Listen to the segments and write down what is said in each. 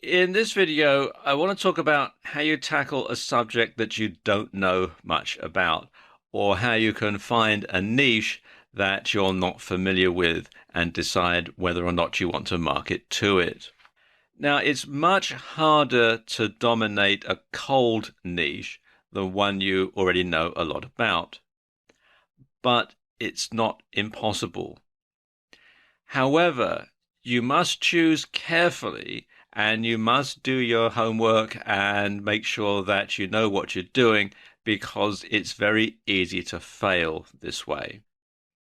In this video, I want to talk about how you tackle a subject that you don't know much about, or how you can find a niche that you're not familiar with and decide whether or not you want to market to it. Now, it's much harder to dominate a cold niche than one you already know a lot about, but it's not impossible. However, you must choose carefully and you must do your homework and make sure that you know what you're doing because it's very easy to fail this way.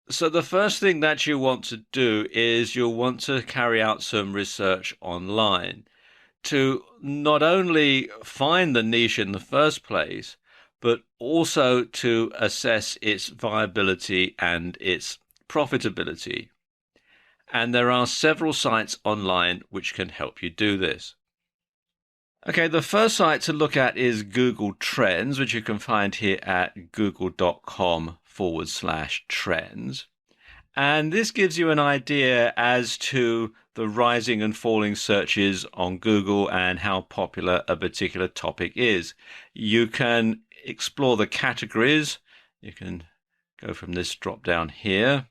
So the first thing that you want to do is you'll want to carry out some research online to not only find the niche in the first place, but also to assess its viability and its profitability. And there are several sites online which can help you do this. Okay, the first site to look at is Google Trends, which you can find here at google.com/trends. And this gives you an idea as to the rising and falling searches on Google and how popular a particular topic is. You can explore the categories. You can go from this drop down here.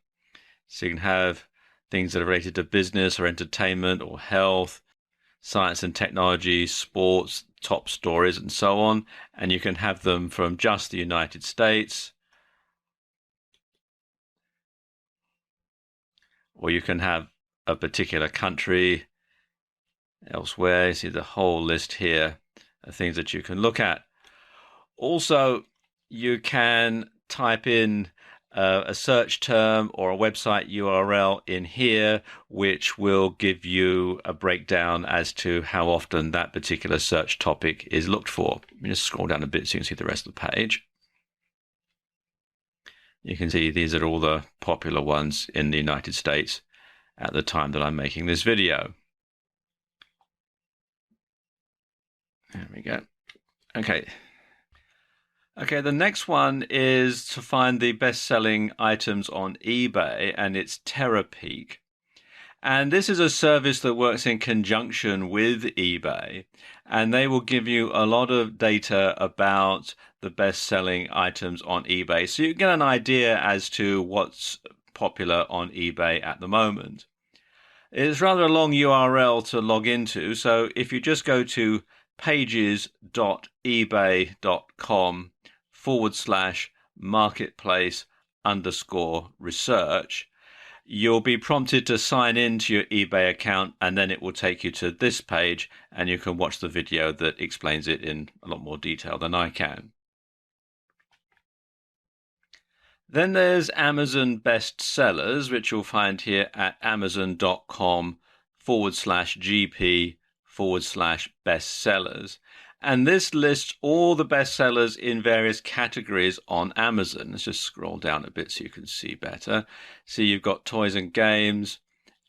So you can have things that are related to business or entertainment or health, science and technology, sports, top stories, and so on. And you can have them from just the United States, or you can have a particular country elsewhere. You see the whole list here of things that you can look at. Also, you can type in a search term or a website URL in here, which will give you a breakdown as to how often that particular search topic is looked for. Let me just scroll down a bit so you can see the rest of the page. You can see these are all the popular ones in the United States at the time that I'm making this video. There we go. Okay. Okay, the next one is to find the best-selling items on eBay, and it's TerraPeak. And this is a service that works in conjunction with eBay, and they will give you a lot of data about the best-selling items on eBay. So you get an idea as to what's popular on eBay at the moment. It's rather a long URL to log into, so if you just go to pages.ebay.com/marketplace_research, you'll be prompted to sign in to your eBay account, and then it will take you to this page and you can watch the video that explains it in a lot more detail than I can. Then there's Amazon bestsellers, which you'll find here at amazon.com/GP/bestsellers. And this lists all the bestsellers in various categories on Amazon. Let's just scroll down a bit so you can see better. See, you've got toys and games,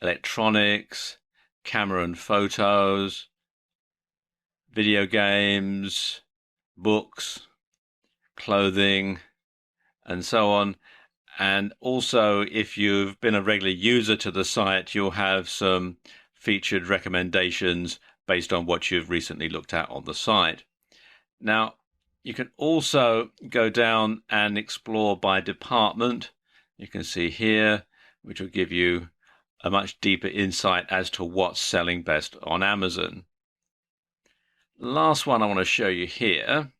electronics, camera and photos, video games, books, clothing, and so on. And also, if you've been a regular user to the site, you'll have some featured recommendations based on what you've recently looked at on the site. Now, you can also go down and explore by department. You can see here, which will give you a much deeper insight as to what's selling best on Amazon. Last one I want to show you here,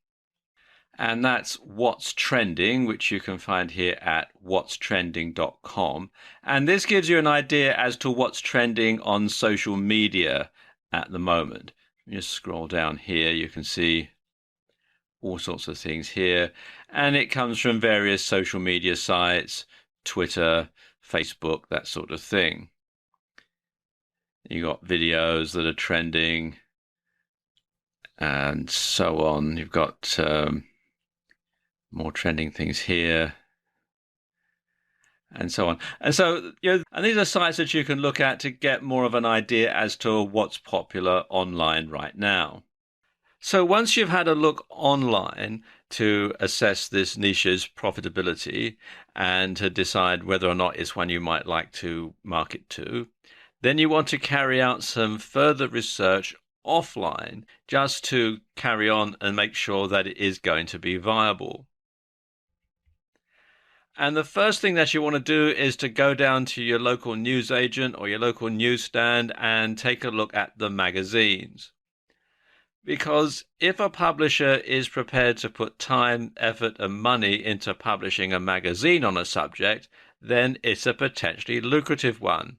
and that's What's Trending, which you can find here at whatstrending.com. And this gives you an idea as to what's trending on social media at the moment. You just scroll down here, you can see all sorts of things here. And it comes from various social media sites, Twitter, Facebook, that sort of thing. You got videos that are trending and so on. You've got more trending things here, and so on. And so, and these are sites that you can look at to get more of an idea as to what's popular online right now. So once you've had a look online to assess this niche's profitability and to decide whether or not it's one you might like to market to, then you want to carry out some further research offline just to carry on and make sure that it is going to be viable. And the first thing that you want to do is to go down to your local newsagent or your local newsstand and take a look at the magazines. Because if a publisher is prepared to put time, effort, and money into publishing a magazine on a subject, then it's a potentially lucrative one.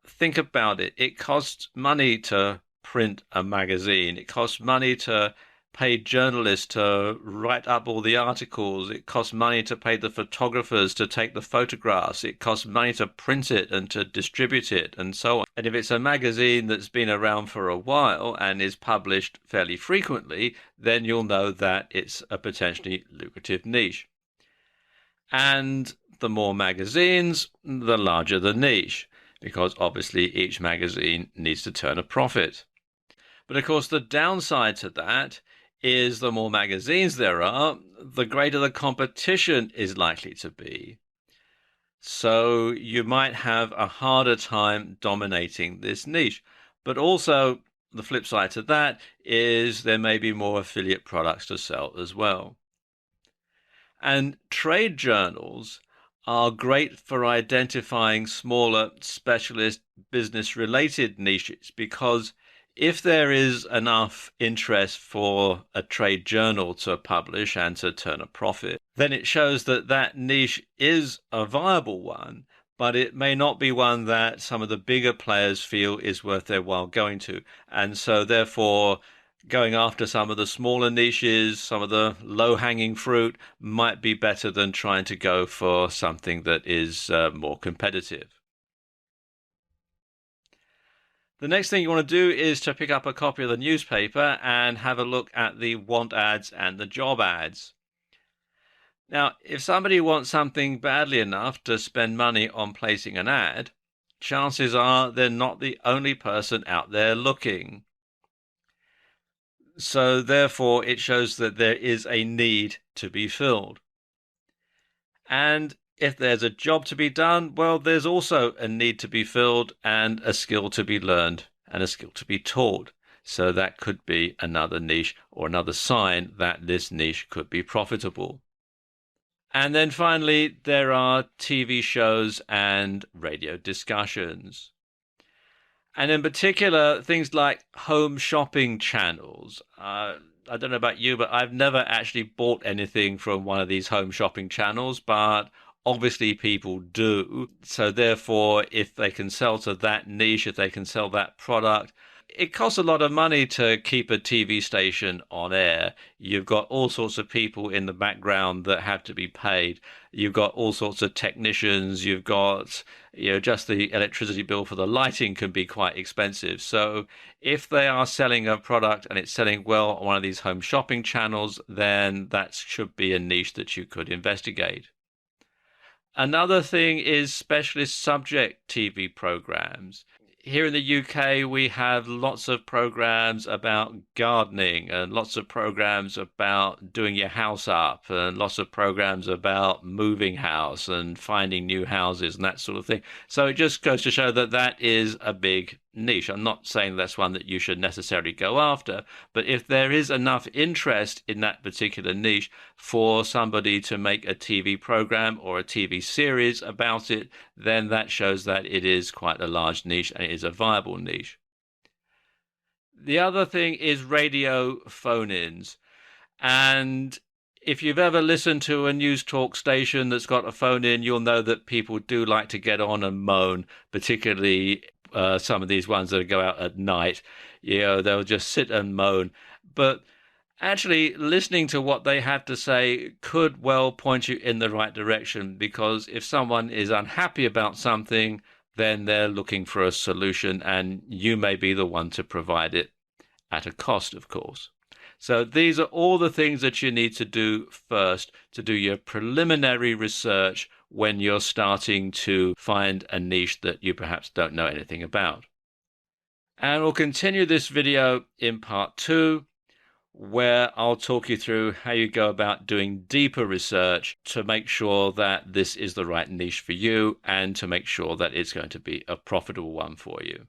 Think about it. It costs money to print a magazine. It costs money to pay journalists to write up all the articles. It costs money to pay the photographers to take the photographs. It costs money to print it and to distribute it and so on. And if it's a magazine that's been around for a while and is published fairly frequently, then you'll know that it's a potentially lucrative niche. And the more magazines, the larger the niche, because obviously each magazine needs to turn a profit. But of course, the downside to that is the more magazines there are, the greater the competition is likely to be. So you might have a harder time dominating this niche. But also, the flip side to that is there may be more affiliate products to sell as well. And trade journals are great for identifying smaller specialist business-related niches, because if there is enough interest for a trade journal to publish and to turn a profit, then it shows that that niche is a viable one, but it may not be one that some of the bigger players feel is worth their while going to. And so therefore, going after some of the smaller niches, some of the low-hanging fruit, might be better than trying to go for something that is more competitive. The next thing you want to do is to pick up a copy of the newspaper and have a look at the want ads and the job ads. Now, if somebody wants something badly enough to spend money on placing an ad, chances are they're not the only person out there looking. So therefore, it shows that there is a need to be filled. And if there's a job to be done, well, there's also a need to be filled and a skill to be learned and a skill to be taught. So that could be another niche or another sign that this niche could be profitable. And then finally, there are TV shows and radio discussions. And in particular, things like home shopping channels. I don't know about you, but I've never actually bought anything from one of these home shopping channels, but obviously people do. So therefore, if they can sell to that niche, if they can sell that product, it costs a lot of money to keep a TV station on air. You've got all sorts of people in the background that have to be paid. You've got all sorts of technicians. You've got, just the electricity bill for the lighting can be quite expensive. So if they are selling a product and it's selling well on one of these home shopping channels, then that should be a niche that you could investigate. Another thing is specialist subject TV programs. Here in the UK, we have lots of programs about gardening and lots of programs about doing your house up and lots of programs about moving house and finding new houses and that sort of thing. So it just goes to show that that is a big niche. I'm not saying that's one that you should necessarily go after, but if there is enough interest in that particular niche for somebody to make a TV program or a TV series about it, then that shows that it is quite a large niche and it is a viable niche. The other thing is radio phone-ins. And if you've ever listened to a news talk station that's got a phone in, you'll know that people do like to get on and moan, particularly some of these ones that go out at night. They'll just sit and moan. But actually, listening to what they have to say could well point you in the right direction, because if someone is unhappy about something, then they're looking for a solution, and you may be the one to provide it at a cost, of course. So these are all the things that you need to do first to do your preliminary research when you're starting to find a niche that you perhaps don't know anything about. And we'll continue this video in part 2, where I'll talk you through how you go about doing deeper research to make sure that this is the right niche for you and to make sure that it's going to be a profitable one for you.